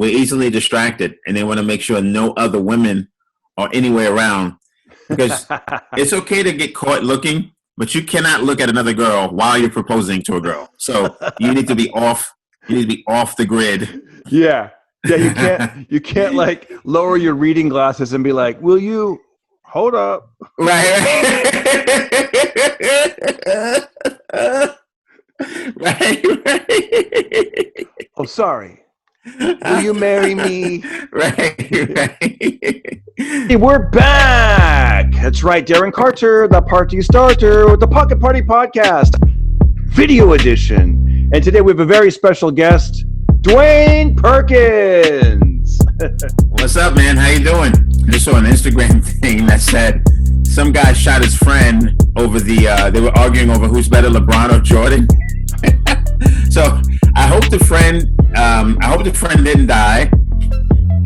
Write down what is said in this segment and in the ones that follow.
we're easily distracted, and they want to make sure no other women are anywhere around. Because it's okay to get caught looking, but you cannot look at another girl while you're proposing to a girl. So you need to be off. You need to be off the grid. Yeah. You can't like lower your reading glasses and be like, "Will you hold up?" Right. Right. Oh, sorry. Will you marry me? Right. Hey, we're back. That's right, Darren Carter, the party starter with the Pocket Party Podcast, video edition. And today we have a very special guest, Dwayne Perkins. What's up, man? How you doing? I just saw an Instagram thing that said some guy shot his friend over they were arguing over who's better, LeBron or Jordan. So I hope the friend didn't die,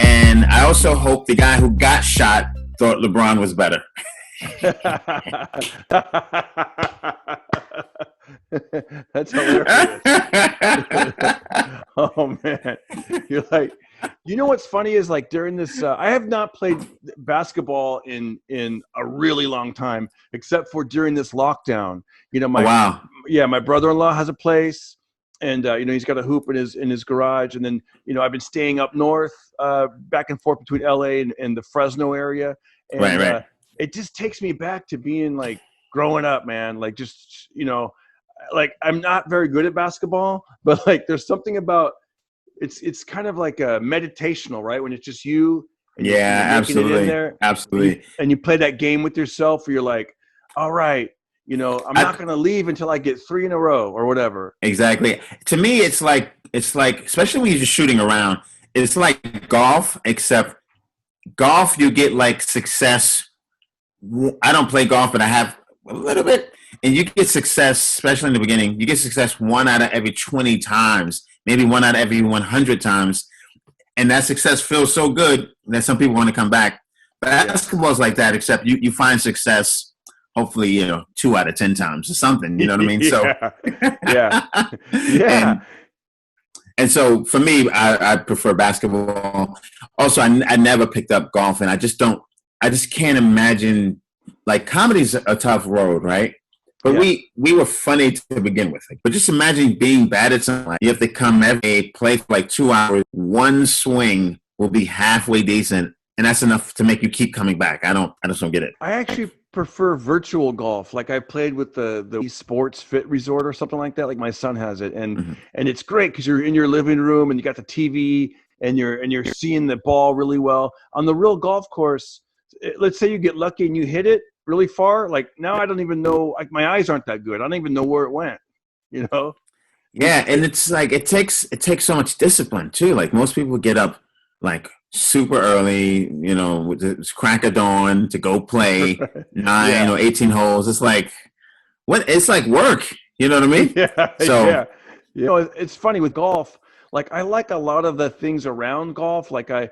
and I also hope the guy who got shot thought LeBron was better. That's hilarious. Oh man, you're like, you know what's funny is like during this, I have not played basketball in a really long time, except for during this lockdown. You know, my brother-in-law has a place, and you know, he's got a hoop in his garage, and then you know, I've been staying up north, back and forth between LA and the Fresno area, and right. It just takes me back to being like growing up, man. Like just, you know, like I'm not very good at basketball, but like there's something about it's kind of like a meditational, right? When it's just you. And yeah, absolutely. It in there, absolutely. And you play that game with yourself where you're like, all right, you know, I'm not going to leave until I get 3 in a row or whatever. Exactly. To me, it's like, especially when you're just shooting around, it's like golf, except golf, you get like success. I don't play golf, but I have a little bit. And you get success, especially in the beginning, you get success 1 out of every 20 times, maybe 1 out of every 100 times. And that success feels so good that some people want to come back. But basketball is like that, except you find success, hopefully, you know, 2 out of 10 times or something, you know what I mean? Yeah. Yeah. And so for me, I prefer basketball. Also, I never picked up golf, and I just can't imagine, like, comedy's a tough road, right? But we were funny to begin with. But just imagine being bad at something. Like, you have to come every day, play for like 2 hours. One swing will be halfway decent, and that's enough to make you keep coming back. I just don't get it. I actually prefer virtual golf. Like I played with the Sports Fit Resort or something like that. Like my son has it, and it's great because you're in your living room and you got the TV and you're seeing the ball really well. On the real golf course, let's say you get lucky and you hit it really far. Like now, I don't even know. Like my eyes aren't that good. I don't even know where it went. You know? Yeah, and it's like it takes so much discipline too. Like most people get up like super early, you know, with the crack of dawn to go play 9 or 18 holes. It's like it's like work. You know what I mean? Yeah. So yeah. You know, it's funny with golf. Like I like a lot of the things around golf. Like I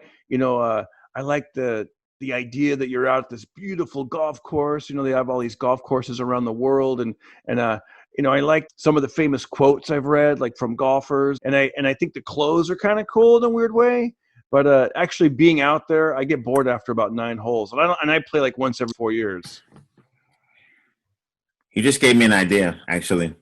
like the idea that you're out at this beautiful golf course. You know, they have all these golf courses around the world, and you know, I like some of the famous quotes I've read, like from golfers, and I think the clothes are kind of cool in a weird way. But actually being out there, I get bored after about 9 holes, and I play like once every 4 years. You just gave me an idea, actually.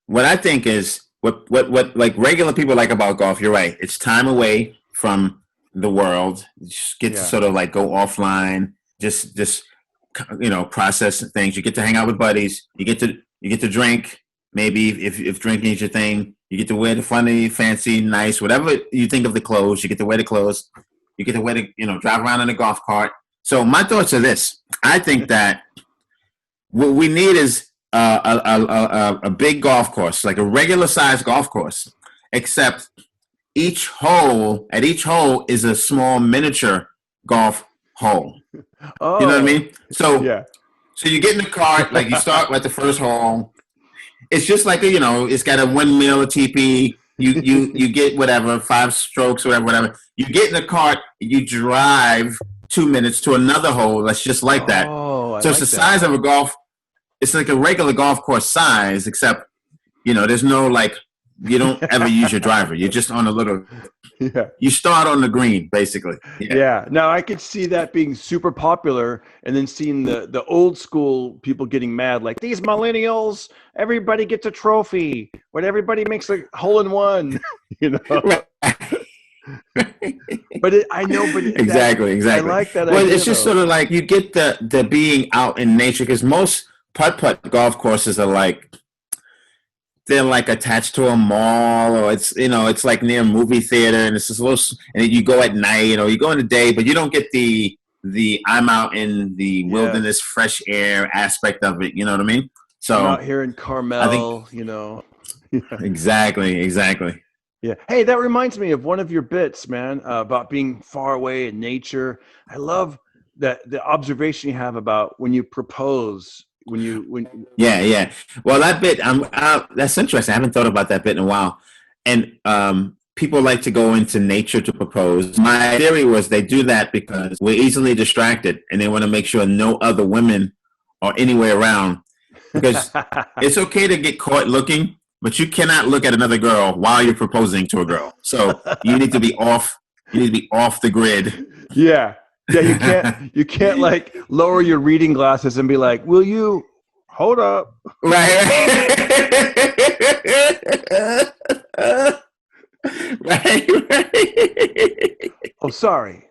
What I think is what like regular people like about golf. You're right. It's time away from the world. You just get to sort of like go offline. Just you know, process things. You get to hang out with buddies. You get to drink. Maybe if drinking is your thing. You get to wear the funny, fancy, nice, whatever you think of the clothes. You get to wear the clothes. You get to wear drive around in a golf cart. So my thoughts are this. I think that what we need is a big golf course, like a regular sized golf course, except each hole is a small miniature golf hole. Oh, you know what I mean? So you get in the cart, like you start with the first hole. It's just like it's got a windmill, a teepee. You get whatever, 5 strokes, whatever. You get in the cart, you drive 2 minutes to another hole that's just like that. Oh, so it's the size of a golf. It's like a regular golf course size, except there's no like you don't ever use your driver. You're just on a little. Yeah. You start on the green, basically. Yeah. Now I could see that being super popular, and then seeing the old school people getting mad, like these millennials. Everybody gets a trophy, but everybody makes a hole in one. You know. Right. But I know, but exactly. I like that. Well, idea, it's just though. sort of like you get the being out in nature, because most putt golf courses are like, they're like attached to a mall, or it's like near a movie theater, and it's just a little, and you go at night, you go in the day, but you don't get the I'm out in the wilderness, fresh air aspect of it. You know what I mean? So I'm out here in Carmel, I think, exactly. Yeah. Hey, that reminds me of one of your bits, man, about being far away in nature. I love that the observation you have about when you propose. Yeah. Well, that bit, that's interesting. I haven't thought about that bit in a while. And people like to go into nature to propose. My theory was they do that because we're easily distracted, and they want to make sure no other women are anywhere around. Because it's okay to get caught looking, but you cannot look at another girl while you're proposing to a girl. So you need to be off. You need to be off the grid. Yeah. Yeah, you can't like lower your reading glasses and be like, "Will you hold up?" Right. Oh, sorry.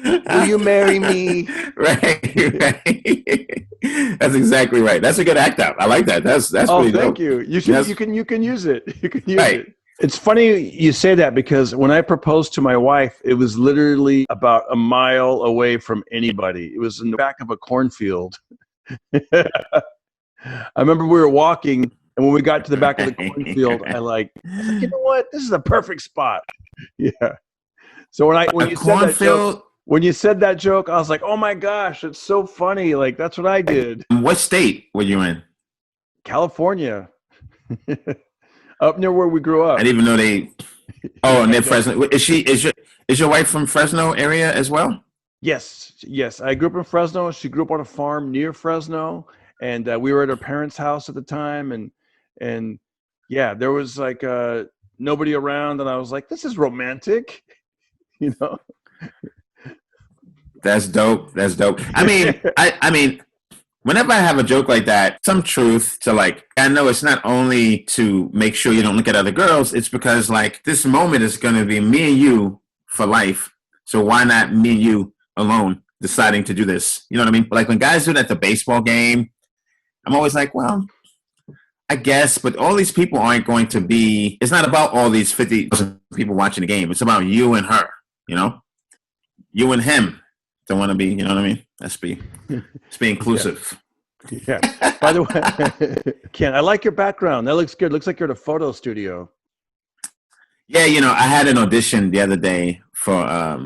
Will you marry me? Right. That's exactly right. That's a good act out. I like that. That's pretty dope. Thank you. You can use it. You can use right. it. It's funny you say that, because when I proposed to my wife, it was literally about a mile away from anybody. It was in the back of a cornfield. I remember we were walking, and when we got to the back of the cornfield, I was like, you know what? This is a perfect spot. Yeah. So when you said that joke, I was like, oh my gosh, it's so funny. Like, that's what I did. What state were you in? California. Up near where we grew up. I didn't even know they. Oh, near Fresno. Is your wife from Fresno area as well? Yes. I grew up in Fresno. She grew up on a farm near Fresno, and we were at her parents' house at the time, and yeah, there was like nobody around, and I was like, this is romantic, you know. That's dope. I mean, whenever I have a joke like that, some truth to, like, I know it's not only to make sure you don't look at other girls, it's because, like, this moment is going to be me and you for life. So why not me and you alone deciding to do this? You know what I mean? Like, when guys do that at the baseball game, I'm always like, well, I guess, but all these people aren't going to be, it's not about all these 50 people watching the game. It's about you and her, you and him. Don't want to be, you know what I mean? Let's be inclusive. Yeah. By the way, Ken, I like your background. That looks good. Looks like you're at a photo studio. Yeah, I had an audition the other day for, I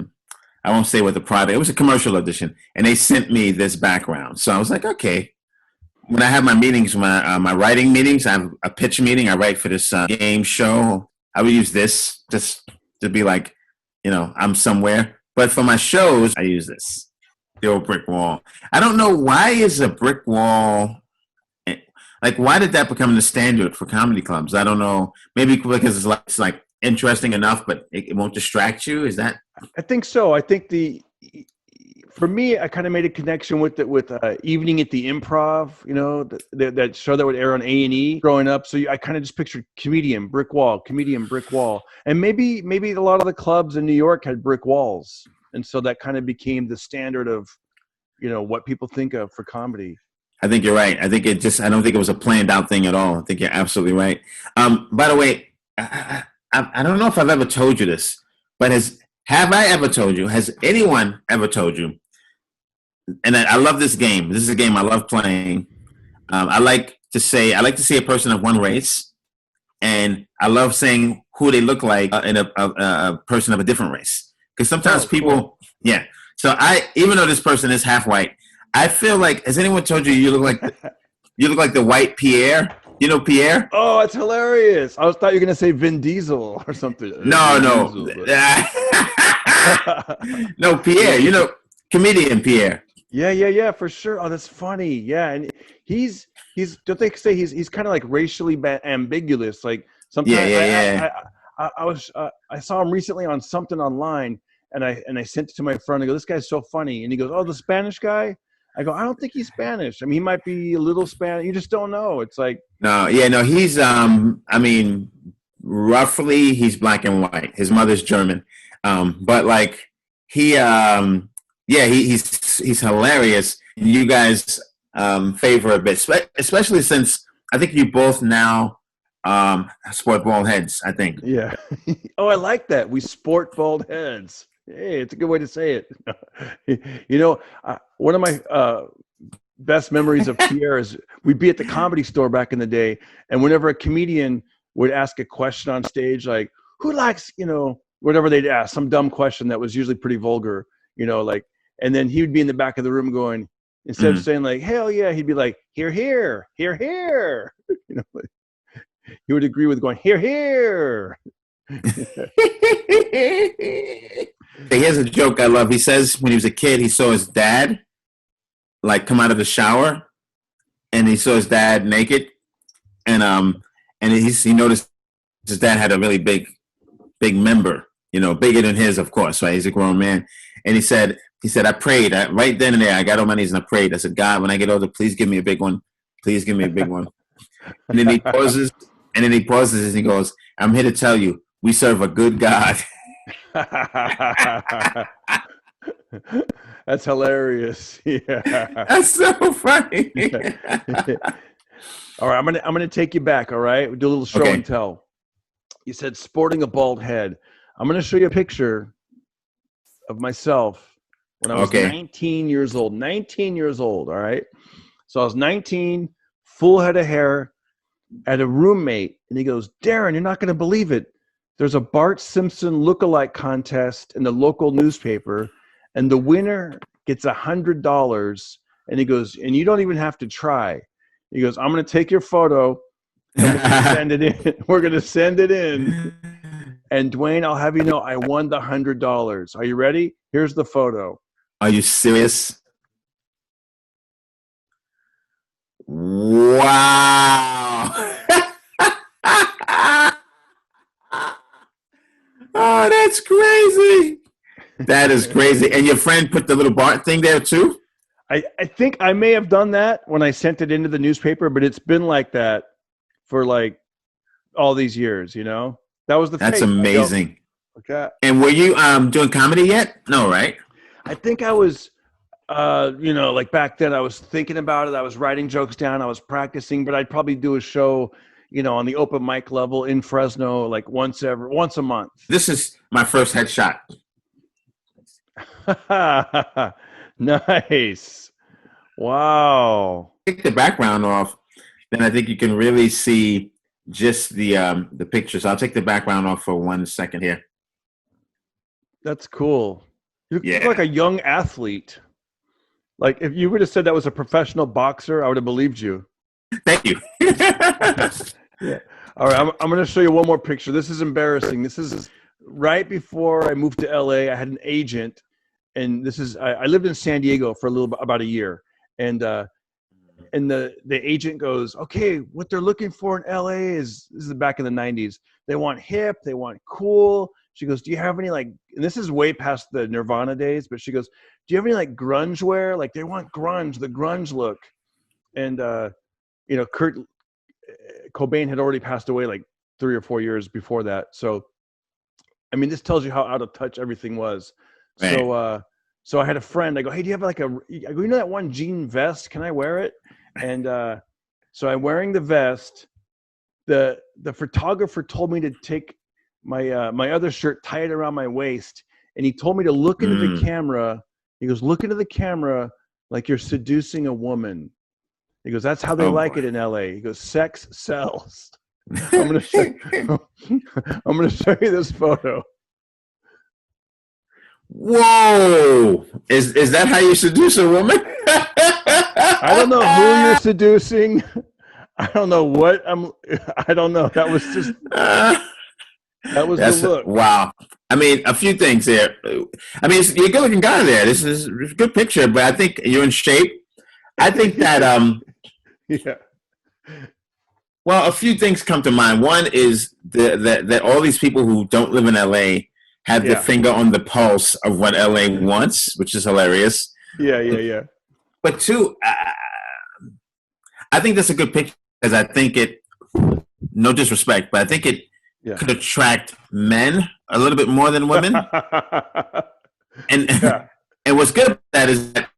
won't say what the product, it was a commercial audition, and they sent me this background. So I was like, okay. When I have my meetings, my writing meetings, I have a pitch meeting, I write for this game show. I would use this just to be like, I'm somewhere. But for my shows, I use this, the old brick wall. I don't know, why is a brick wall, like, why did that become the standard for comedy clubs? I don't know. Maybe because it's like interesting enough, but it won't distract you. Is that? I think so. I think for me, I kind of made a connection with Evening at the Improv, that show that would air on A&E growing up. So I kind of just pictured comedian, brick wall. And maybe a lot of the clubs in New York had brick walls. And so that kind of became the standard of, what people think of for comedy. I think you're right. I don't think it was a planned out thing at all. I think you're absolutely right. By the way, I don't know if I've ever told you this, but have I ever told you, has anyone ever told you, and I love this game. This is a game I love playing. I like to see a person of one race, and I love saying who they look like in a person of a different race. Because sometimes people, yeah. So even though this person is half white, I feel like, has anyone told you you look like the white Pierre? You know Pierre? Oh, it's hilarious. I thought you were gonna say Vin Diesel or something. No. No, Pierre. Comedian Pierre. Yeah, for sure. Oh, that's funny. Yeah, and he's don't they say he's kind of like racially ambiguous, like Sometimes Yeah. I saw him recently on something online, and I sent it to my friend. I go, this guy's so funny, and he goes, oh, the Spanish guy. I go, I don't think he's Spanish. I mean, he might be a little Spanish. You just don't know. It's like No, he's I mean, roughly he's black and white. His mother's German, but like he's hilarious. You guys favor a bit, especially since I think you both now sport bald heads. I think. Yeah. Oh, I like that. We sport bald heads. Hey, it's a good way to say it. One of my best memories of Pierre is we'd be at the Comedy Store back in the day, and whenever a comedian would ask a question on stage, like, who likes, whatever they'd ask, some dumb question that was usually pretty vulgar, and then he would be in the back of the room going, instead of saying like, hell yeah, he'd be like, hear, hear, hear, hear. He would agree with going, hear, hear. Here's a joke I love. He says when he was a kid, he saw his dad like come out of the shower, and he saw his dad naked, and he noticed his dad had a really big member, bigger than his, of course, right? He's a grown man, and he said I prayed right then and there. I got on my knees and I prayed. I said, God, when I get older, please give me a big one. Please give me a big one. And then he pauses, and he goes, I'm here to tell you, we serve a good God. That's hilarious. Yeah. That's so funny. All right, I'm gonna take you back. All right, we'll do a little show and tell. You said sporting a bald head. I'm gonna show you a picture of myself when I was 19 years old. 19 years old. All right. So I was 19, full head of hair, had a roommate, and he goes, Darren, you're not gonna believe it. There's a Bart Simpson lookalike contest in the local newspaper, and the winner gets $100. And he goes, and you don't even have to try. He goes, I'm going to take your photo, and we're going to send it in. We're going to send it in. And Dwayne, I'll have you know, I won the $100. Are you ready? Here's the photo. Are you serious? Wow. Oh, that's crazy. That is crazy. And your friend put the little Bart thing there too? I think I may have done that when I sent it into the newspaper, but it's been like that for like all these years, That was the That's fake. amazing. Okay. And were you doing comedy yet? No, right? I think I was like back then I was thinking about it. I was writing jokes down. I was practicing, but I'd probably do a show on the open mic level in Fresno, like once a month. This is my first headshot. Nice. Wow. Take the background off, then I think you can really see just the pictures. I'll take the background off for 1 second here. That's cool. You look like a young athlete. Like if you would have said that was a professional boxer, I would have believed you. Thank you. Yeah. All right, I'm going to show you one more picture. This is embarrassing. This is right before I moved to LA. I had an agent, and I lived in San Diego for about a year, and the agent goes, okay, what they're looking for in LA this is back in the 90s. They want hip, they want cool. She goes, do you have any and this is way past the Nirvana days, but she goes, do you have any grunge wear? Like they want grunge, the grunge look. And Kurt Cobain had already passed away like 3 or 4 years before that. So, I mean, this tells you how out of touch everything was. Right. So I had a friend. I go, hey, do you have I go, that one jean vest? Can I wear it? And so I'm wearing the vest. The photographer told me to take my my other shirt, tie it around my waist, and he told me to look into the camera. He goes, look into the camera like you're seducing a woman. He goes, that's how they like it in LA. He goes, sex sells. I'm gonna show you this photo. Whoa! Is that how you seduce a woman? I don't know who you're seducing. I don't know what I don't know. That was just that was the look. Wow. I mean, a few things here. I mean, you're a good-looking guy there. This is a good picture, but I think you're in shape. I think that yeah. Well, a few things come to mind. One is that all these people who don't live in LA have their Yeah. finger on the pulse of what LA wants, which is hilarious. Yeah. But two, I think that's a good picture because I think it, no disrespect, but I think it could attract men a little bit more than women. And and what's good about that is that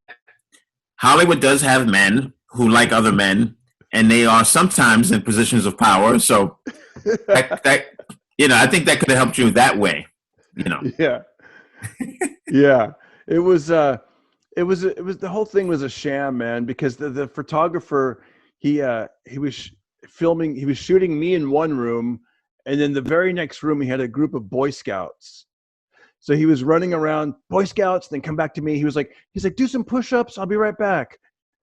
Hollywood does have men who like other men, and they are sometimes in positions of power. So that I think that could have helped you that way. Yeah. Yeah. It was the whole thing was a sham, man, because the photographer, he was filming, he was shooting me in one room, and then the very next room he had a group of Boy Scouts. So he was running around, Boy Scouts, then come back to me. He's like, do some push-ups. I'll be right back.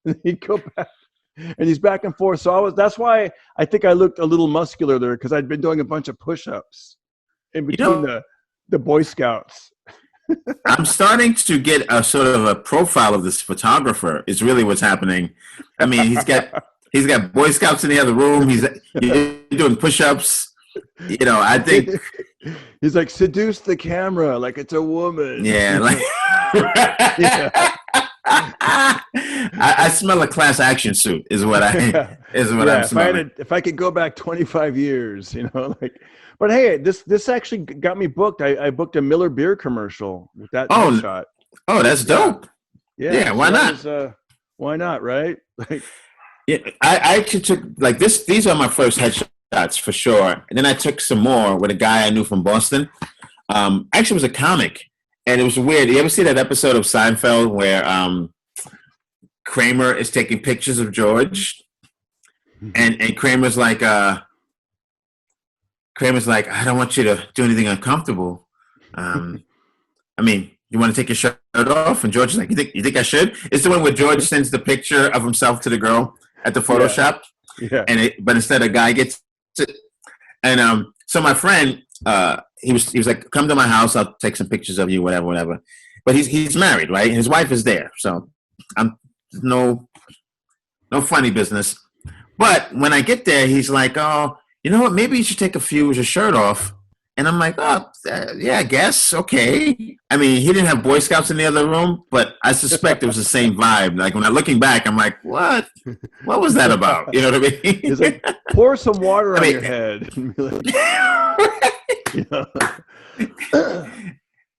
And he'd go back, and he's back and forth. So that's why I think I looked a little muscular there, because I'd been doing a bunch of push-ups in between the Boy Scouts. I'm starting to get a sort of a profile of this photographer. Is really what's happening. I mean, he's got Boy Scouts in the other room. He's doing push-ups. I think he's like, seduce the camera like it's a woman. Yeah, like I smell a class action suit. Is what I'm smelling. If I could go back 25 years, But hey, this actually got me booked. I booked a Miller beer commercial with that shot. Oh, that's dope. Yeah. Why not? Why not? Right? I actually took this. These are my first headshots for sure. And then I took some more with a guy I knew from Boston. Actually, it was a comic, and it was weird. You ever see that episode of Seinfeld where Kramer is taking pictures of George, and Kramer's like, I don't want you to do anything uncomfortable. I mean, you want to take your shirt off? And George is like, you think I should? It's the one where George sends the picture of himself to the girl at the photo shop. Yeah. But instead a guy gets it. And so my friend, he was like, come to my house, I'll take some pictures of you, whatever. But he's married, right? And his wife is there. So I'm no funny business. But when I get there, he's like, oh, you know what? Maybe you should take a few with your shirt off. And I'm like, yeah, I guess. Okay. I mean, he didn't have Boy Scouts in the other room, but I suspect it was the same vibe. Like when I'm looking back, I'm like, what? What was that about? You know what I mean? He's like, pour some water on your head.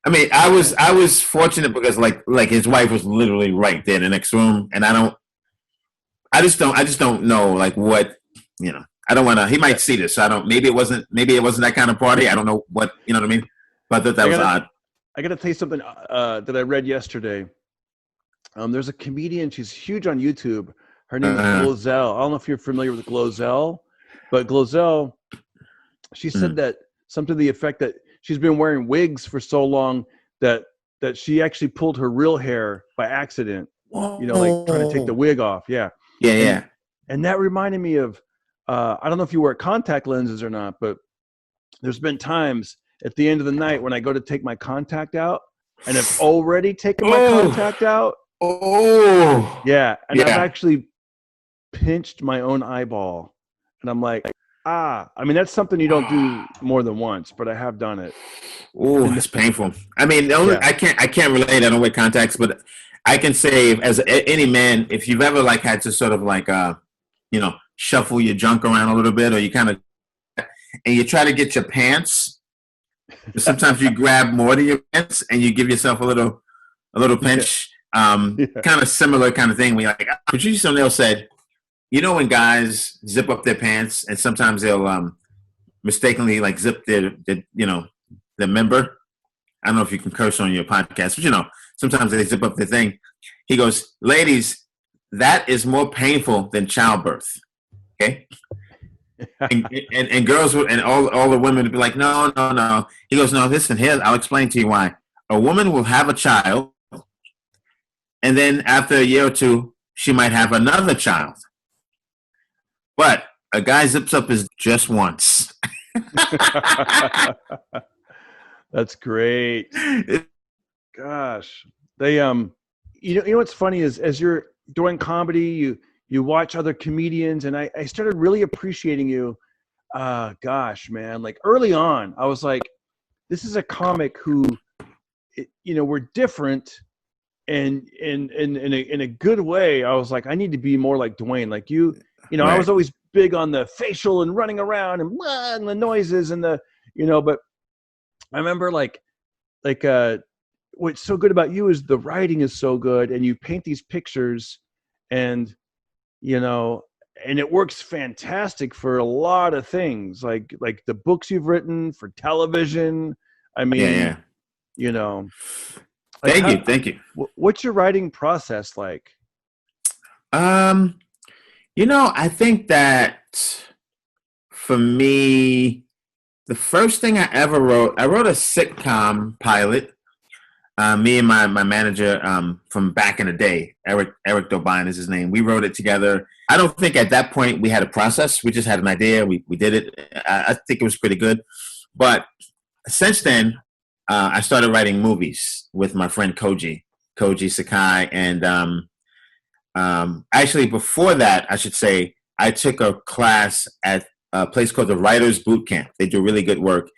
I mean, I was fortunate because like his wife was literally right there in the next room, and I just don't know like what, I don't want to. He might see this, so I don't. Maybe it wasn't that kind of party. I don't know what, you know what I mean. But that was odd. I got to tell you something that I read yesterday. There's a comedian. She's huge on YouTube. Her name is Glozell. I don't know if you're familiar with Glozell, but Glozell, she said that something to the effect that she's been wearing wigs for so long that she actually pulled her real hair by accident. Whoa. Like trying to take the wig off. Yeah. And that reminded me of. I don't know if you wear contact lenses or not, but there's been times at the end of the night when I go to take my contact out and I've already taken my contact out. Oh, yeah. And I've actually pinched my own eyeball, and I'm like, I mean, that's something you don't do more than once, but I have done it. Oh, it's painful. I mean, I can't relate. I don't wear contacts, but I can say as any man, if you've ever had to sort of shuffle your junk around a little bit, or you kind of, and you try to get your pants. Sometimes you grab more than your pants, and you give yourself a little pinch. Kind of similar kind of thing. When you're like, Patrice O'Neill said, when guys zip up their pants, and sometimes they'll mistakenly zip their member. I don't know if you can curse on your podcast, but sometimes they zip up their thing. He goes, ladies, that is more painful than childbirth. Okay. and girls and all the women would be like, no. He goes, no, listen, here, I'll explain to you why. A woman will have a child, and then after a year or two, she might have another child. But a guy zips up his just once. That's great. Gosh. They you know what's funny is as you're doing comedy, you watch other comedians, and I started really appreciating you. Gosh, man, like early on, I was like, this is a comic who, we're different, and in a good way. I was like, I need to be more like Dwayne, like you. I Right. was always big on the facial and running around and, blah, and the noises and the, but I remember like what's so good about you is the writing is so good, and you paint these pictures, and and it works fantastic for a lot of things, like the books you've written for television. I Yeah, mean, yeah. like Thank you. what's your writing process like? Um, I think that for me, the first thing I wrote a sitcom pilot. Me and my manager from back in the day, Eric Dobine is his name. We wrote it together. I don't think at that point we had a process. We just had an idea. We did it. I think it was pretty good. But since then, I started writing movies with my friend Koji Sakai, and actually before that, I should say, I took a class at a place called the Writers Boot Camp. They do really good work.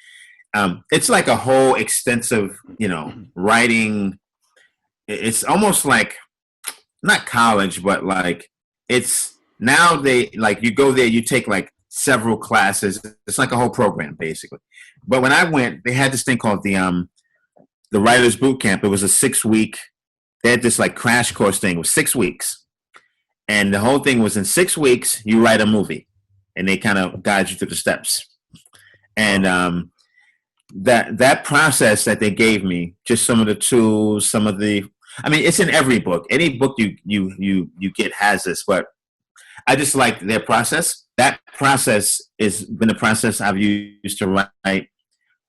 It's like a whole extensive, writing. It's almost like not college, but like it's now they like you go there, you take like several classes. It's like a whole program basically. But when I went, they had this thing called the Writers Boot Camp. It was a 6-week. They had this like crash course thing. It was 6 weeks, and the whole thing was in 6 weeks you write a movie, and they kind of guide you through the steps. And that process that they gave me, just some of the tools, some of the, I mean, it's in every book. Any book you get has this, but I just like their process. That process has been a process I've used to write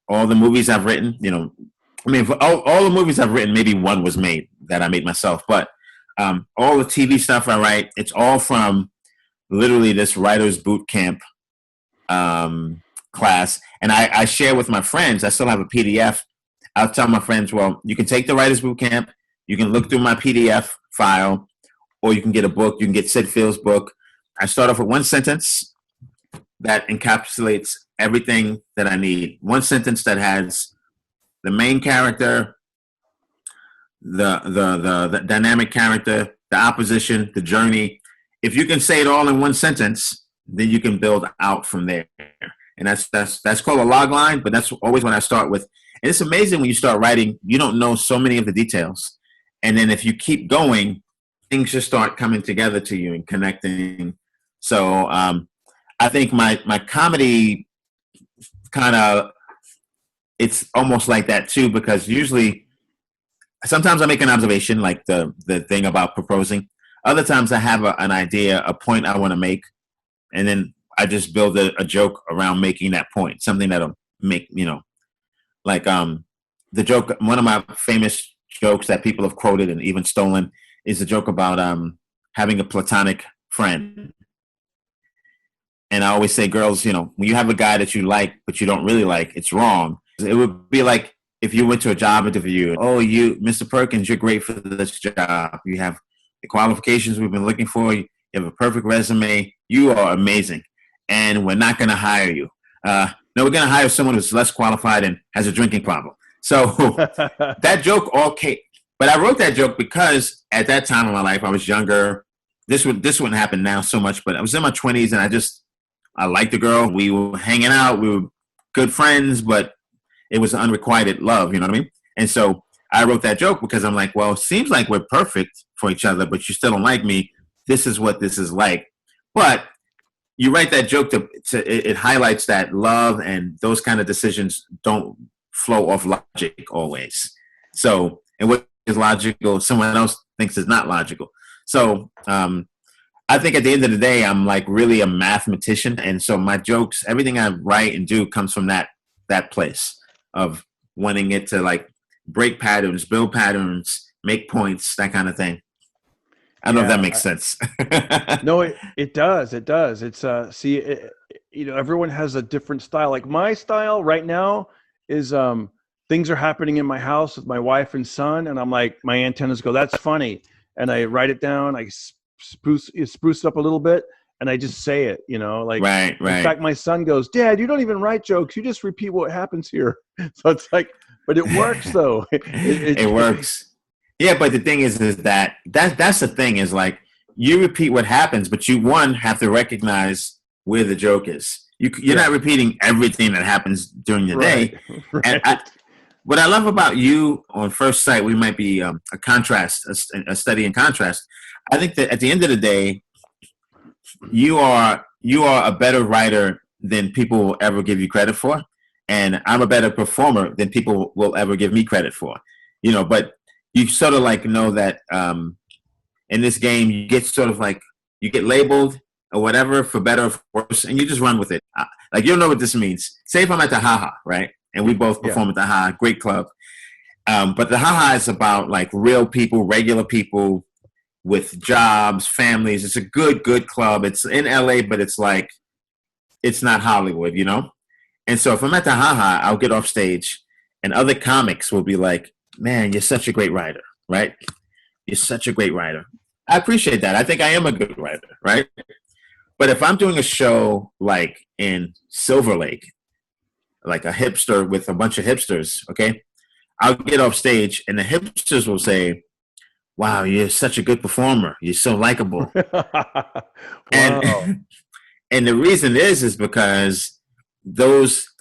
all the movies I've written. I mean, for all the movies I've written, maybe one was made that I made myself, but all the TV stuff I write, it's all from literally this writer's boot camp class. And I share with my friends. I still have a PDF. I'll tell my friends, well, you can take the writer's boot camp. You can look through my PDF file, or you can get a book. You can get Sid Field's book. I start off with one sentence that encapsulates everything that I need. One sentence that has the main character, the dynamic character, the opposition, the journey. If you can say it all in one sentence, then you can build out from there. And that's called a log line, but that's always what I start with. And it's amazing when you start writing, you don't know so many of the details. And then if you keep going, things just start coming together to you and connecting. So I think my comedy kind of, it's almost like that too, because usually, sometimes I make an observation, like the thing about proposing. Other times I have an idea, a point I want to make, and then I just build a joke around making that point, something that'll make, like the joke, one of my famous jokes that people have quoted and even stolen is the joke about having a platonic friend. And I always say, girls, when you have a guy that you like, but you don't really like, it's wrong. It would be like if you went to a job interview, oh, Mr. Perkins, you're great for this job. You have the qualifications we've been looking for. You have a perfect resume. You are amazing. And we're not going to hire you. No, we're going to hire someone who's less qualified and has a drinking problem. So that joke all came. But I wrote that joke because at that time in my life, I was younger. This wouldn't happen now so much, but I was in my 20s, and I liked the girl. We were hanging out. We were good friends, but it was unrequited love, you know what I mean? And so I wrote that joke because I'm like, well, it seems like we're perfect for each other, but you still don't like me. This is what this is like. But you write that joke it highlights that love and those kind of decisions don't flow off logic always. So, and what is logical, someone else thinks is not logical. So, I think at the end of the day, I'm like really a mathematician. And so my jokes, everything I write and do comes from that place of wanting it to like break patterns, build patterns, make points, that kind of thing. I don't know if that makes sense. No, it does. It does. It's everyone has a different style. Like my style right now is things are happening in my house with my wife and son, and I'm like, my antennas go, that's funny, and I write it down. I spruce it up a little bit, and I just say it, you know, like, right. In fact, my son goes, "Dad, you don't even write jokes. You just repeat what happens here." So it's like, but it works though. It works. Yeah, but the thing is that's the thing is like you repeat what happens, but you have to recognize where the joke is. You're not repeating everything that happens during the day. Right. And what I love about you on first sight, we might be a contrast, a study in contrast. I think that at the end of the day, you are a better writer than people will ever give you credit for, and I'm a better performer than people will ever give me credit for. You know, but you sort of like know that in this game, you get sort of like you get labeled or whatever for better or for worse, and you just run with it. Like you'll know what this means. Say if I'm at the Haha, right, and we both perform at the Haha, great club. But the Haha is about like real people, regular people with jobs, families. It's a good club. It's in LA, but it's like it's not Hollywood, you know. And so if I'm at the Haha, I'll get off stage, and other comics will be like, "Man, you're such a great writer, right? You're such a great writer." I appreciate that. I think I am a good writer, right? But if I'm doing a show like in Silver Lake, like a hipster with a bunch of hipsters, okay, I'll get off stage and the hipsters will say, "Wow, you're such a good performer. You're so likable." Wow. And the reason is because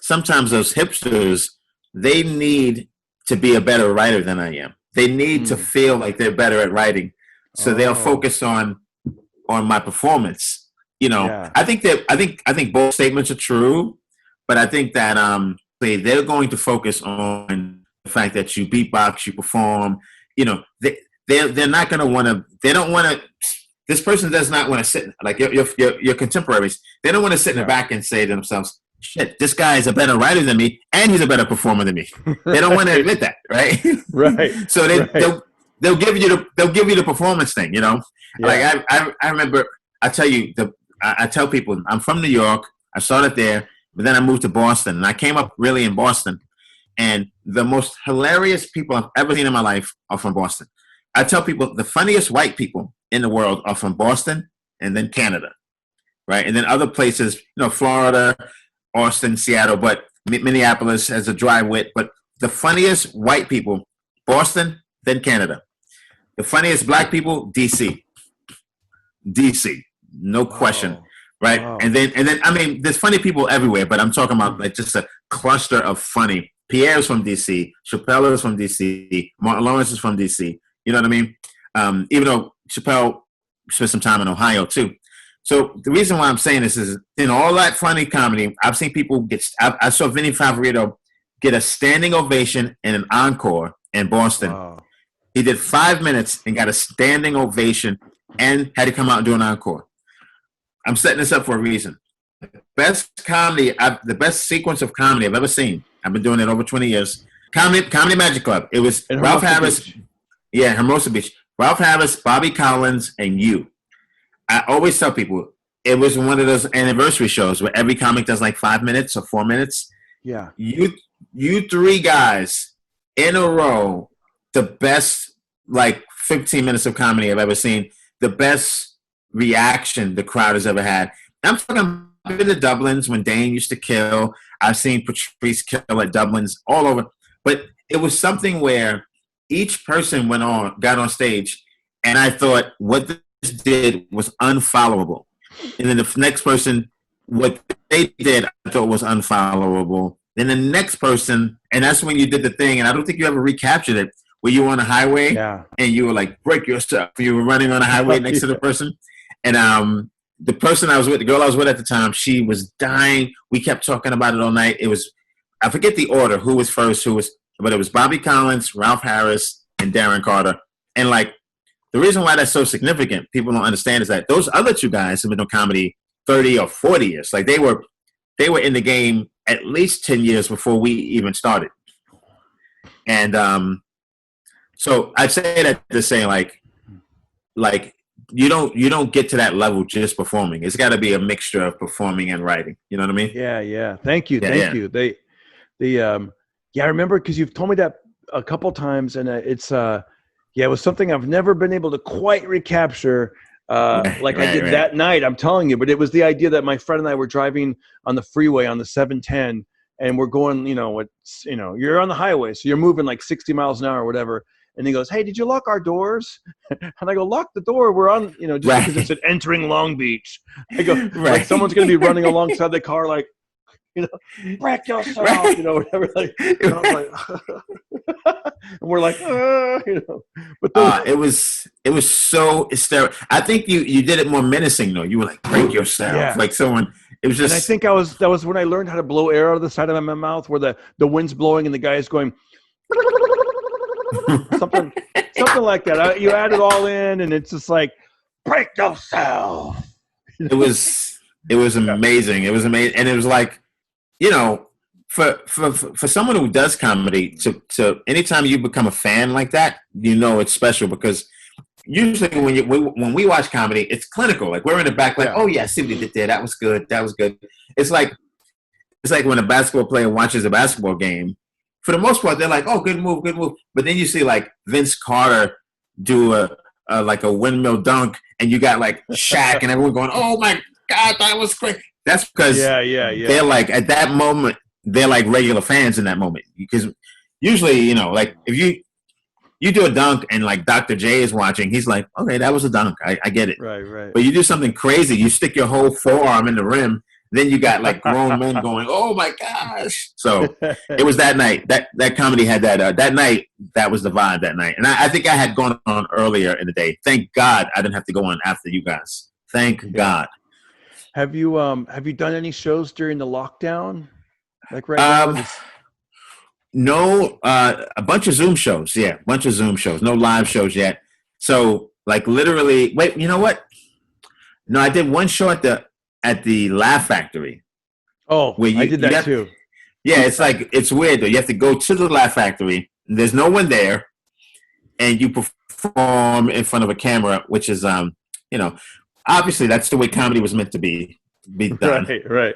sometimes those hipsters, they need to be a better writer than I am. They need to feel like they're better at writing. So they'll focus on my performance. You know, I think both statements are true, but I think that they're going to focus on the fact that you beatbox, you perform. You know, they're not going to want to. They don't want to. This person does not want to sit like your contemporaries. They don't want to sit in the back and say to themselves, "Shit, this guy is a better writer than me, and he's a better performer than me." They don't want to admit that, right? Right. So they'll give you the performance thing, you know. Like I remember, I tell people I'm from New York. I started there, but then I moved to Boston, and I came up really in Boston. And the most hilarious people I've ever seen in my life are from Boston. I tell people the funniest white people in the world are from Boston and then Canada, right? And then other places, you know, Florida, Austin, Seattle, but Minneapolis has a dry wit. But the funniest white people, Boston, then Canada. The funniest black people, DC, no question, right? Wow. And then I mean, there's funny people everywhere, but I'm talking about like just a cluster of funny. Pierre's from DC, Chappelle is from DC, Martin Lawrence is from DC. You know what I mean? Even though Chappelle spent some time in Ohio too. So the reason why I'm saying this is in all that funny comedy, I've seen people I saw Vinny Favorito get a standing ovation and an encore in Boston. Wow. He did 5 minutes and got a standing ovation and had to come out and do an encore. I'm setting this up for a reason. The best sequence of comedy I've ever seen. I've been doing it over 20 years. Comedy Magic Club. It was Ralph Harris. Beach. Yeah, Hermosa Beach. Ralph Harris, Bobby Collins, and you. I always tell people it was one of those anniversary shows where every comic does like 5 minutes or 4 minutes. Yeah. You three guys in a row, the best like 15 minutes of comedy I've ever seen. The best reaction the crowd has ever had. I'm talking. I've been to Dublin's when Dane used to kill. I've seen Patrice kill at Dublin's all over. But it was something where each person got on stage, and I thought what this did was unfollowable. And then the next person, what they did, I thought was unfollowable. Then the next person, and that's when you did the thing, and I don't think you ever recaptured it, where you were on a highway, and you were like, break your stuff. You were running on a highway next to the person. And the person I was with, the girl I was with at the time, she was dying. We kept talking about it all night. It was, I forget the order, who was first, but it was Bobby Collins, Ralph Harris, and Darren Carter. And like, the reason why that's so significant, people don't understand, is that those other two guys have been doing comedy 30 or 40 years. Like they were in the game at least 10 years before we even started. And so I'd say that to say like you don't get to that level just performing. It's got to be a mixture of performing and writing. You know what I mean? Yeah. Thank you. I remember because you've told me that a couple times, and it was something I've never been able to quite recapture. like I did that night. I'm telling you, but it was the idea that my friend and I were driving on the freeway on the 710, and we're going, you're on the highway, so you're moving like 60 miles an hour or whatever. And he goes, "Hey, did you lock our doors?" And I go, "Lock the door. We're on, just because it said entering Long Beach." I go, like someone's going to be running alongside the car, like, break yourself, whatever. Like, and I was like, and we're like, But it was so hysterical. I think you did it more menacing though. You were like, break yourself, like someone. It was just. And I think that was when I learned how to blow air out of the side of my mouth, where the wind's blowing and the guy is going. something like that. You add it all in, and it's just like, break yourself. It was amazing. It was amazing, and it was like, for someone who does comedy, to anytime you become a fan like that, it's special, because usually when we watch comedy, it's clinical. Like, we're in the back, like, oh yeah, see what he did there. That was good. That was good. It's like when a basketball player watches a basketball game. For the most part, they're like, "Oh, good move, good move." But then you see like Vince Carter do a windmill dunk, and you got like Shaq and everyone going, "Oh my God, that was great." That's because they're like, at that moment, they're like regular fans in that moment. Because usually, like if you do a dunk and like Dr. J is watching, he's like, "Okay, that was a dunk. I get it." Right. But you do something crazy, you stick your whole forearm in the rim. Then you got like grown men going, "Oh my gosh!" So it was that night. That comedy had that. That night, that was the vibe that night. And I think I had gone on earlier in the day. Thank God I didn't have to go on after you guys. Thank God. Have you done any shows during the lockdown? Like right now? No, a bunch of Zoom shows. Yeah, a bunch of Zoom shows. No live shows yet. So like literally, wait. You know what? No, I did one show at the Laugh Factory. Oh, I did that too. Yeah, it's like, it's weird though. You have to go to the Laugh Factory. There's no one there, and you perform in front of a camera, which is, obviously that's the way comedy was meant to be done. Right.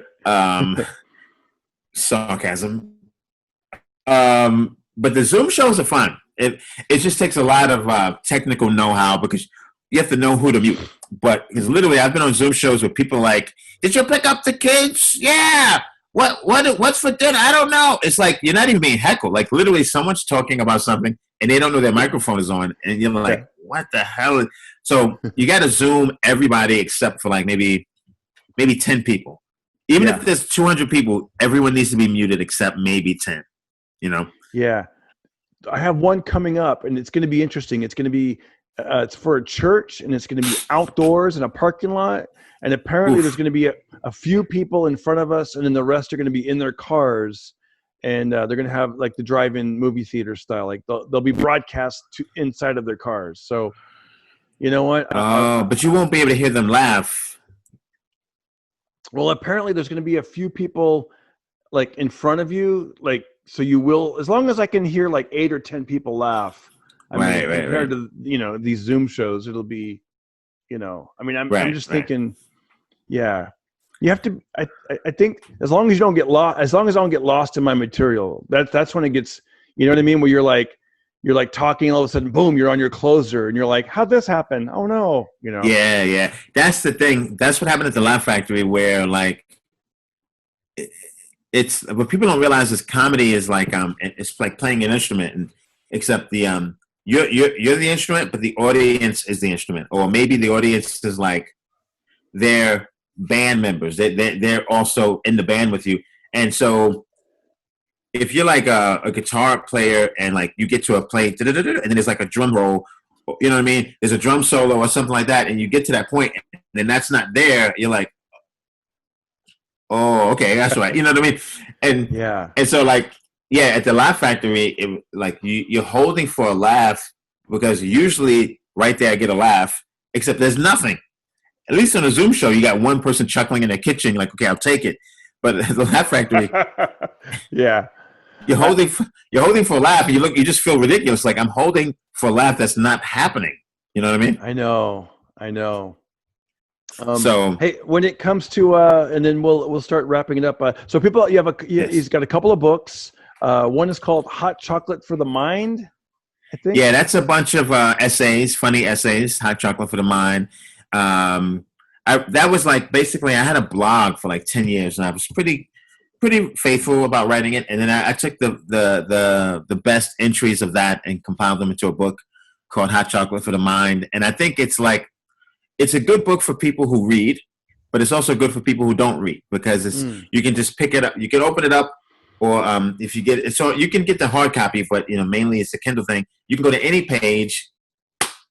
Sarcasm. But the Zoom shows are fun. It just takes a lot of technical know-how, because you have to know who to mute. But because literally, I've been on Zoom shows where people are like, "Did you pick up the kids? Yeah. What's for dinner? I don't know." It's like, you're not even being heckled. Like, literally, someone's talking about something and they don't know their microphone is on, and you're like, "What the hell?" So you got to Zoom everybody except for like maybe 10 people. Even if there's 200 people, everyone needs to be muted except maybe 10. Yeah. I have one coming up, and it's going to be interesting. It's going to be. It's for a church, and it's going to be outdoors in a parking lot. And apparently there's going to be a few people in front of us, and then the rest are going to be in their cars. And they're going to have like the drive-in movie theater style. Like they'll be broadcast inside of their cars. So, you know what? But you won't be able to hear them laugh. Well, apparently there's going to be a few people like in front of you. Like, so you will, as long as I can hear like 8 or 10 people laugh. Compared to these Zoom shows, it'll be, I'm just thinking, you have to. I think as long as you don't get lost, as long as I don't get lost in my material, that's when it gets, you know what I mean, where you're like talking, all of a sudden, boom, you're on your closer, and you're like, how'd this happen? Oh no, Yeah. That's the thing. That's what happened at the Laugh Factory, where like, it's what people don't realize is comedy is like it's like playing an instrument, and except the You're the instrument, but the audience is the instrument. Or maybe the audience is like they're band members. They're also in the band with you. And so if you're like a guitar player and like you get to a play, and then there's like a drum roll, you know what I mean? There's a drum solo or something like that, and you get to that point, and then that's not there. You're like, oh, okay, that's right. You know what I mean? And so like, yeah, at the Laugh Factory, like you're holding for a laugh, because usually right there I get a laugh, except there's nothing. At least on a Zoom show, you got one person chuckling in their kitchen. You're like, okay, I'll take it. But at the Laugh Factory, you're holding for a laugh, and you just feel ridiculous. Like, I'm holding for a laugh that's not happening. You know what I mean? I know. So hey, when it comes to and then we'll start wrapping it up. So people, he's got a couple of books. One is called Hot Chocolate for the Mind, I think. Yeah, that's a bunch of essays, funny essays, Hot Chocolate for the Mind. That was like basically I had a blog for like 10 years, and I was pretty faithful about writing it. And then I took the best entries of that and compiled them into a book called Hot Chocolate for the Mind. And I think it's a good book for people who read, but it's also good for people who don't read, because you can just pick it up. You can open it up, or if you get it, so you can get the hard copy, but mainly it's a Kindle thing. You can go to any page,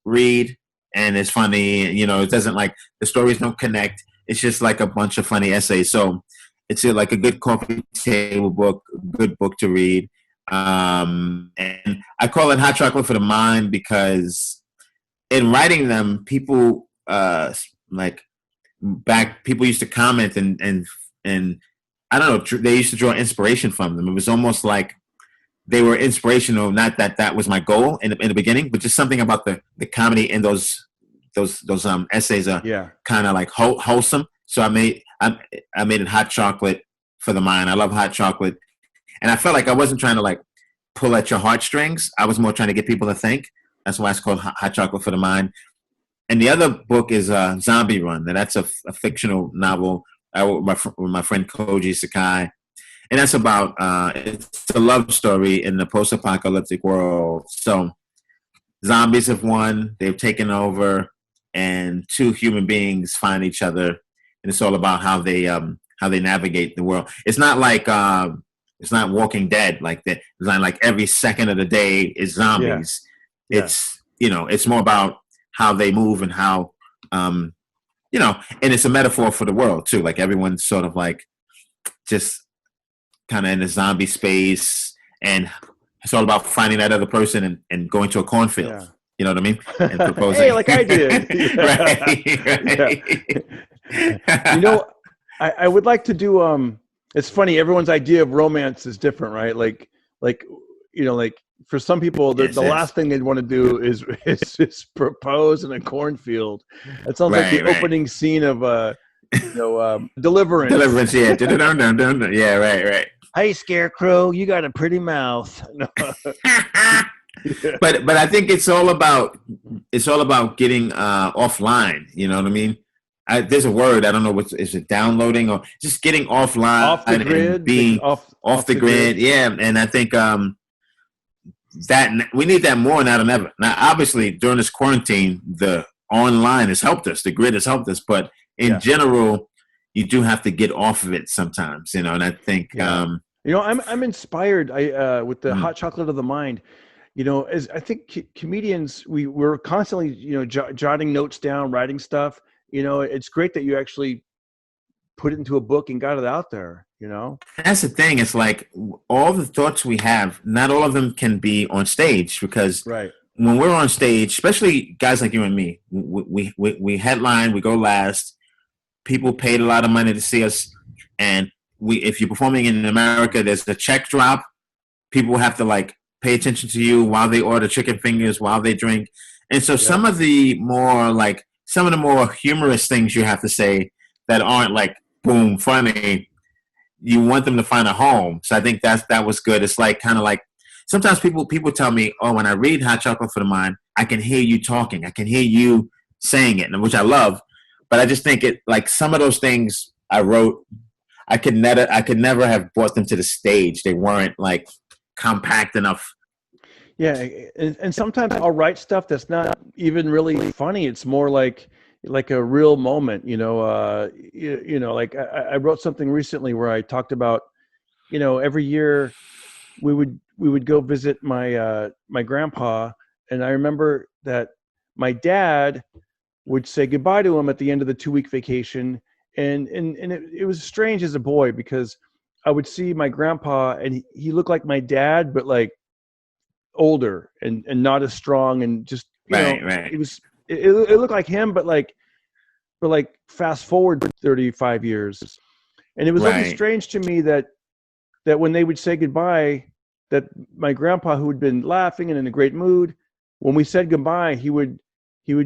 read, and it's funny. It doesn't the stories don't connect. It's just like a bunch of funny essays. So it's like a good coffee table book, good book to read. And I call it Hot Chocolate for the Mind because in writing them, people people used to comment and I don't know, they used to draw inspiration from them. It was almost like they were inspirational. Not that was my goal in the beginning, but just something about the comedy in those essays are kind of like wholesome. So I made it Hot Chocolate for the Mind. I love hot chocolate, and I felt like I wasn't trying to pull at your heartstrings. I was more trying to get people to think. That's why it's called Hot Chocolate for the Mind. And the other book is Zombie Run, and that's a fictional novel with my friend Koji Sakai, and that's about it's a love story in the post-apocalyptic world. So zombies have won; they've taken over, and two human beings find each other, and it's all about how they navigate the world. It's not it's not Walking Dead that. It's not like every second of the day is zombies. Yeah. It's it's more about how they move and how and it's a metaphor for the world too. Like everyone's sort of just kind of in a zombie space, and it's all about finding that other person and going to a cornfield. Yeah. You know what I mean? And proposing. Hey, like I did. Right. I would like to do. It's funny. Everyone's idea of romance is different, right? For some people, the last thing they'd want to do is propose in a cornfield. That sounds like the opening scene of Deliverance. Deliverance, yeah. Yeah, right. Hey, Scarecrow, you got a pretty mouth. No. But I think it's all about getting offline. You know what I mean? There's a word, I don't know is it downloading or just getting offline, off the grid, and being off the grid. Yeah, and I think that we need that more now than ever. Now, obviously, during this quarantine, the online has helped us, the grid has helped us, but in general, you do have to get off of it sometimes. And I think I'm inspired. With the Hot Chocolate of the Mind. As I think comedians, we're constantly jotting notes down, writing stuff. It's great that you actually put it into a book and got it out there, That's the thing. It's like all the thoughts we have, not all of them can be on stage, because when we're on stage, especially guys like you and me, we headline, we go last. People paid a lot of money to see us. And if you're performing in America, there's a check drop. People have to pay attention to you while they order chicken fingers, while they drink. And so some of the more humorous things you have to say that aren't boom funny, you want them to find a home. So I think that was good. It's kind of sometimes people tell me, oh, when I read Hot Chocolate for the Mind, I can hear you talking, I can hear you saying it, which I love. But I just think it some of those things I wrote, I could never have brought them to the stage. They weren't compact enough. Yeah, and sometimes I'll write stuff that's not even really funny. It's more like a real moment, I wrote something recently where I talked about, every year we would go visit my grandpa, and I remember that my dad would say goodbye to him at the end of the 2-week vacation, and it was strange as a boy, because I would see my grandpa and he looked like my dad, but older and not as strong, and just it looked like him, but fast forward 35 years, and it was always strange to me that when they would say goodbye, that my grandpa, who had been laughing and in a great mood, when we said goodbye, he would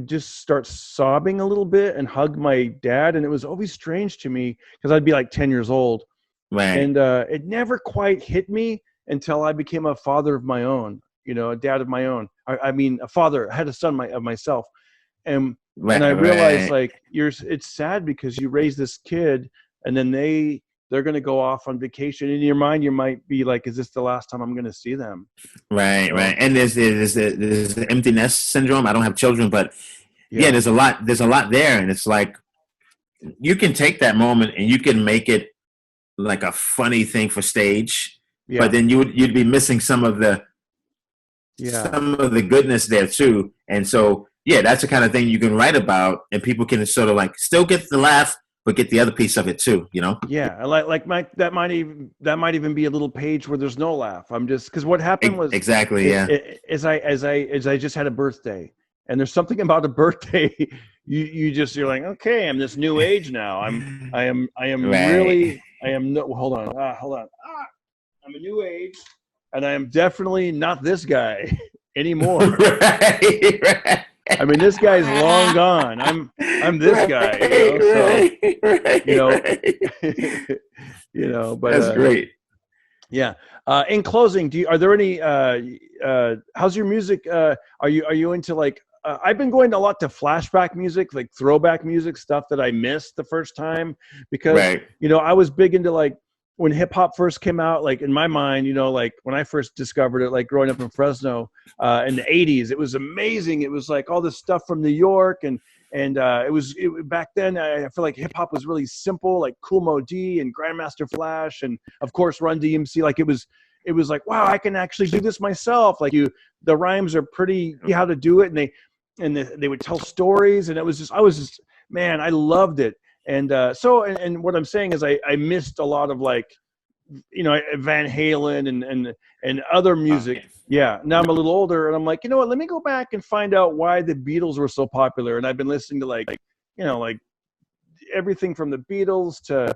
just start sobbing a little bit and hug my dad, and it was always strange to me because I'd be 10 years old, and it never quite hit me until I became a father of my own. A dad of my own. I mean, a father. I had a son of myself. And And I realized right. like it's sad because you raise this kid and then they're going to go off on vacation. In your mind, you might be like, is this the last time I'm going to see them? Right, So, right. And there's the empty nest syndrome. I don't have children, but yeah, yeah, there's a lot there. And it's like, you can take that moment and you can make it like a funny thing for stage, but yeah, then you'd be missing yeah, some of the goodness there too. And so, yeah, that's the kind of thing you can write about, and people can sort of like still get the laugh, but get the other piece of it too. You know? yeah. That might even be a little page where there's no laugh. I'm just because what happened was Exactly. Yeah. as I just had a birthday, and there's something about a birthday. You're like, okay, I'm this new age now. I am Right. really I am no hold on I'm a new age, and I am definitely not this guy anymore. Right. I mean, this guy's long gone. I'm this guy, you know. So you know, But That's great. yeah. In closing, are there any? How's your music? Are you into like? I've been going a lot to flashback music, like throwback music, stuff that I missed the first time, because Right. I was big into like when hip hop first came out. Like in my mind, like when I first discovered it, like growing up in Fresno in the '80s, it was amazing. It was like all this stuff from New York, and back then. I feel like hip hop was really simple, like Kool Moe Dee and Grandmaster Flash, and of course Run DMC. Like it was like, wow, I can actually do this myself. Like the rhymes are pretty how to do it, and they would tell stories, and I was just man, I loved it. And and what I'm saying is I missed a lot of like Van Halen and other music. Yeah, now I'm a little older, and I'm like, you know what? Let me go back and find out why the Beatles were so popular. And I've been listening to like everything from the Beatles to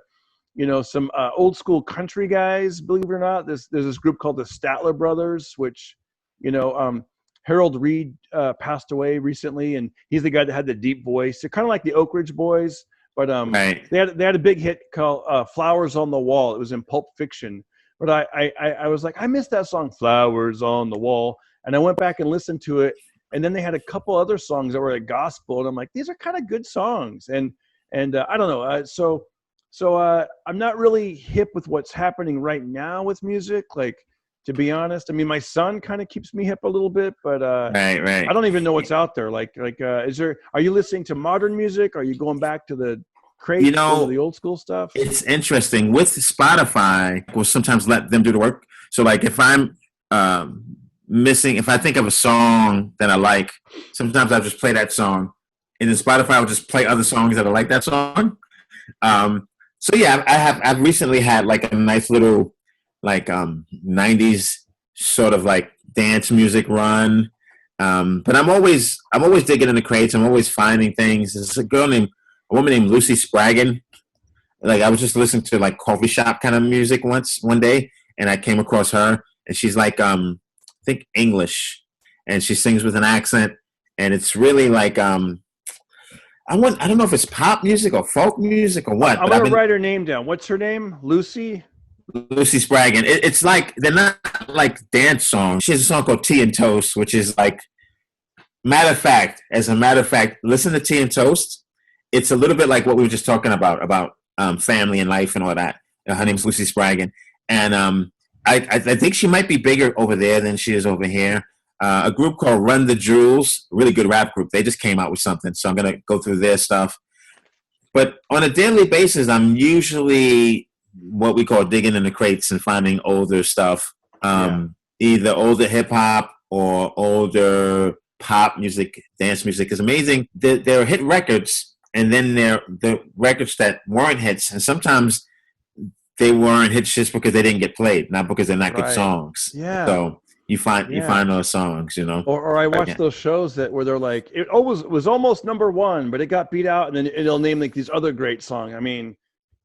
some old school country guys. Believe it or not, there's this group called the Statler Brothers, which Harold Reed passed away recently, and he's the guy that had the deep voice. They're kind of like the Oak Ridge Boys, but Right. they had a big hit called "Flowers on the Wall." It was in Pulp Fiction, but I was like, I missed that song, "Flowers on the Wall," and I went back and listened to it, and then they had a couple other songs that were like gospel, and I'm like, these are kind of good songs, and I don't know, so I'm not really hip with what's happening right now with music, like. To be honest, I mean, my son kind of keeps me hip a little bit, but Right. I don't even know what's out there. Are you listening to modern music? Are you going back to the You crates, going to the know, old school stuff? it's interesting with Spotify. We'll sometimes let them do the work. So, like, if I'm if I think of a song that I like, sometimes I'll just play that song, and then Spotify will just play other songs that I like that song. So yeah, I've recently had like a nice little like 90s sort of like dance music run. But I'm always digging in the crates. I'm always finding things. There's a woman named Lucy Spraggan. Like I was just listening to like coffee shop kind of music one day, and I came across her, and she's like I think English, and she sings with an accent, and it's really like I don't know if it's pop music or folk music or what. I'm But gonna write her name down. What's her name? Lucy. Lucy Spraggan. It's like they're not like dance songs. She has a song called "Tea and Toast," which is like as a matter of fact, listen to "Tea and Toast." It's a little bit like what we were just talking about family and life and all that. Her name's Lucy Spraggan, and I think she might be bigger over there than she is over here. A group called Run the Jewels, a really good rap group. They just came out with something, so I'm gonna go through their stuff. But on a daily basis, I'm usually what we call digging in the crates and finding older stuff, either older hip hop or older pop music, dance music. It's amazing. There are hit records, and then there the records that weren't hits, and sometimes they weren't hits just because they didn't get played, not because they're not good songs. Yeah. So you find those songs, Or I watch those shows where they're like, it was almost number one, but it got beat out, and then it'll name like these other great songs. I mean,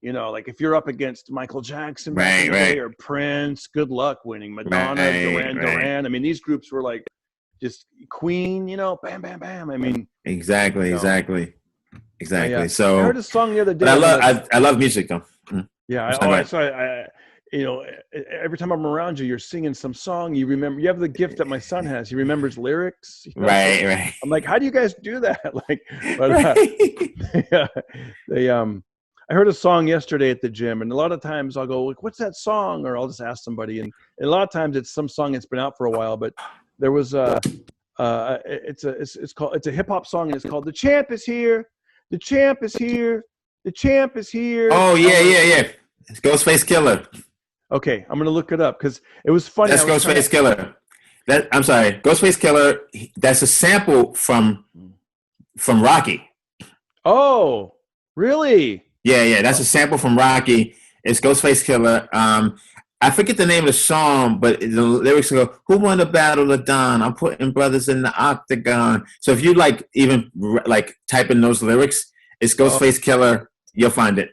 like if you're up against Michael Jackson back in the day, or Prince, good luck winning. Madonna, Duran. I mean, these groups were like just Queen, bam, bam, bam. I mean, exactly. Yeah. So I heard a song the other day. But I love music though. Yeah. every time I'm around you, you're singing some song. You remember. You have the gift that my son has. He remembers lyrics. Right, right. I'm like, how do you guys do that? Like, but I heard a song yesterday at the gym, and a lot of times I'll go, like, what's that song? Or I'll just ask somebody, and a lot of times it's some song that's been out for a while. But there was it's a hip hop song, and it's called "The Champ Is Here, The Champ Is Here, The Champ Is Here." Oh yeah. It's Ghostface Killer. Okay, I'm gonna look it up because it was funny. That's Ghostface Killer. I'm sorry, Ghostface Killer. That's a sample from Rocky. Oh, really? Yeah. That's a sample from Rocky. It's Ghostface Killer. I forget the name of the song, but the lyrics go, "Who won the battle of Don? I'm putting brothers in the octagon." So if you even type in those lyrics, it's Ghostface Killer. You'll find it.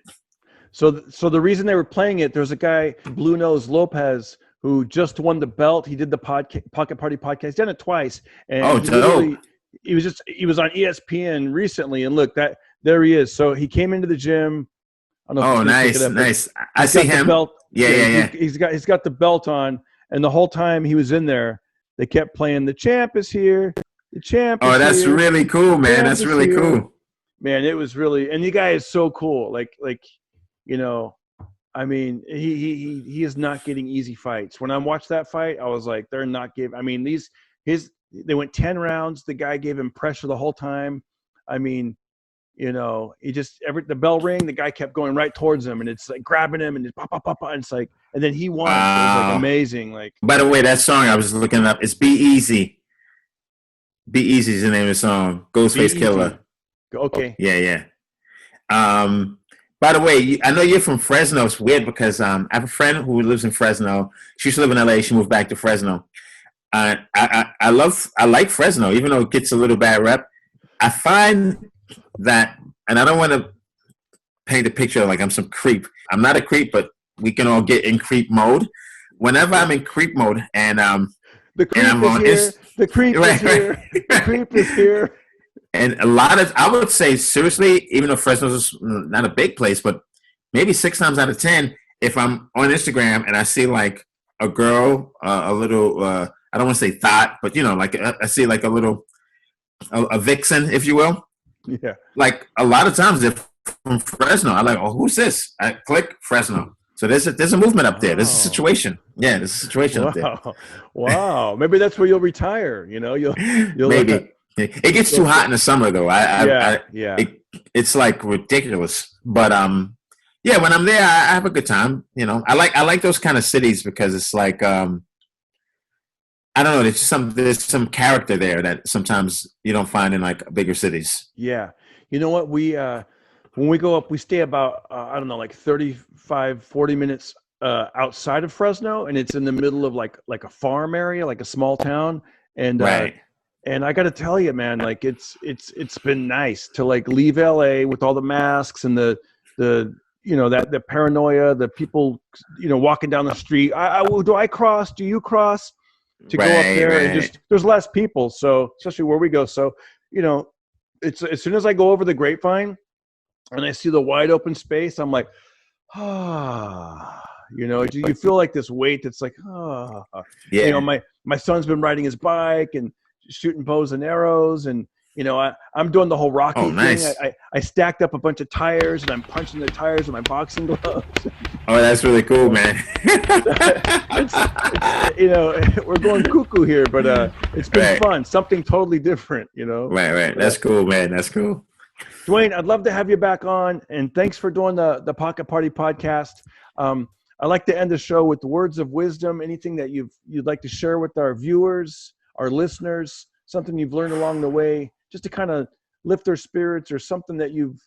So the reason they were playing it, there's a guy, Blue Nose Lopez, who just won the belt. He did the Pocket Party podcast. He's done it twice. And he was on ESPN recently. And look, there he is. So he came into the gym. I don't know nice. I see him. Belt. Yeah. He's got the belt on. And the whole time he was in there, they kept playing "The Champ Is Here, The Champ Is Here." Oh, that's really cool, man. That's really cool. Man, it was really, and the guy is so cool. I mean, he is not getting easy fights. When I watched that fight, I was like, they're not giving. I mean, they went 10 rounds. The guy gave him pressure the whole time. I mean, he just the bell rang, the guy kept going right towards him, and it's like grabbing him and just pop, and it's like, and then he won. Wow. It was like amazing. Like, by the way, that song I was looking up. It's "Be Easy." "Be Easy" is the name of the song. Ghostface Killer. Okay. Yeah. By the way, I know you're from Fresno. It's weird because I have a friend who lives in Fresno. She used to live in LA. She moved back to Fresno. I like Fresno, even though it gets a little bad rep. I find that, and I don't want to paint a picture like I'm some creep. I'm not a creep, but we can all get in creep mode. Whenever I'm in creep mode, and the creep is here. The creep is here. The creep is here. And I would say, seriously, even though Fresno's not a big place, but maybe 6 times out of 10, if I'm on Instagram and I see like a girl, a little, I don't want to say thought, but I see like a vixen, if you will. Yeah. Like a lot of times they're from Fresno. I'm like, oh, who's this? I click Fresno. So there's a movement up there. There's a situation. Yeah, there's a situation up there. Wow. Maybe that's where you'll retire. You'll maybe. It gets too hot in the summer, though. Yeah. It's like ridiculous. But when I'm there, I have a good time. I like those kind of cities because it's like I don't know. There's some character there that sometimes you don't find in like bigger cities. Yeah. You know what? When we go up, we stay about I don't know, like 35, 40 minutes outside of Fresno, and it's in the middle of like a farm area, like a small town, and right. And I got to tell you, man, like it's been nice to like leave LA with all the masks and the the paranoia, the people walking down the street. Do I cross? Do you cross? To go up there and just there's less people, so especially where we go. So it's as soon as I go over the Grapevine and I see the wide open space, I'm like, you feel like this weight that's like, yeah. My son's been riding his bike and shooting bows and arrows, and I'm doing the whole Rocky thing. Nice. I stacked up a bunch of tires and I'm punching the tires with my boxing gloves. Oh, that's really cool, man. We're going cuckoo here, but it's been fun. Something totally different, Right. That's cool, man. That's cool. Dwayne, I'd love to have you back on, and thanks for doing the Pocket Party podcast. I like to end the show with the words of wisdom. Anything that you'd like to share with our viewers, our listeners, something you've learned along the way, just to kind of lift their spirits, or something that you've.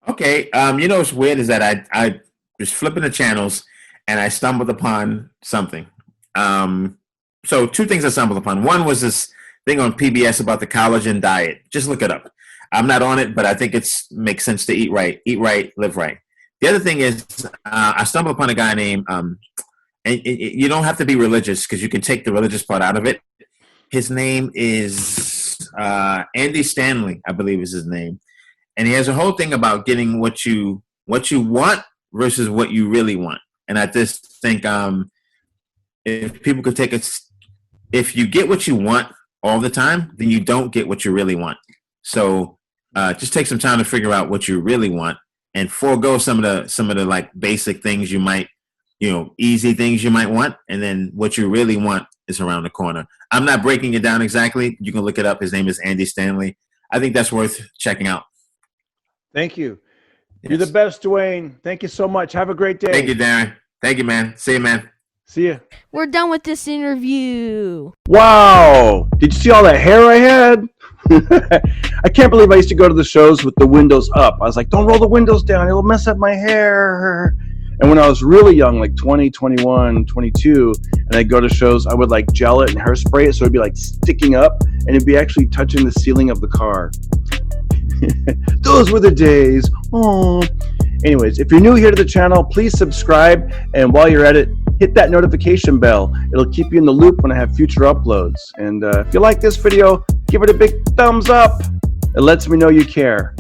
Okay. What's weird is that I was flipping the channels and I stumbled upon something. So 2 things I stumbled upon. One was this thing on PBS about the Collagen Diet. Just look it up. I'm not on it, but I think makes sense to eat right, live right. The other thing is I stumbled upon a guy named, and you don't have to be religious because you can take the religious part out of it. His name is Andy Stanley, I believe is his name. And he has a whole thing about getting what you want versus what you really want. And I just think if people could if you get what you want all the time, then you don't get what you really want. So just take some time to figure out what you really want and forego some of the like basic things you might, easy things you might want. And then what you really want is around the corner. I'm not breaking it down exactly. You can look it up. His name is Andy Stanley. I think that's worth checking out. Thank you. Yes. You're the best, Dwayne. Thank you so much. Have a great day. Thank you, Darren. Thank you, man. See you, man. See ya. We're done with this interview. Wow. Did you see all that hair I had? I can't believe I used to go to the shows with the windows up. I was like, don't roll the windows down. It'll mess up my hair. And when I was really young, like 20, 21, 22, and I'd go to shows, I would like gel it and hairspray it so it'd be like sticking up and it'd be actually touching the ceiling of the car. Those were the days. Oh. Anyways, if you're new here to the channel, please subscribe. And while you're at it, hit that notification bell. It'll keep you in the loop when I have future uploads. And if you like this video, give it a big thumbs up. It lets me know you care.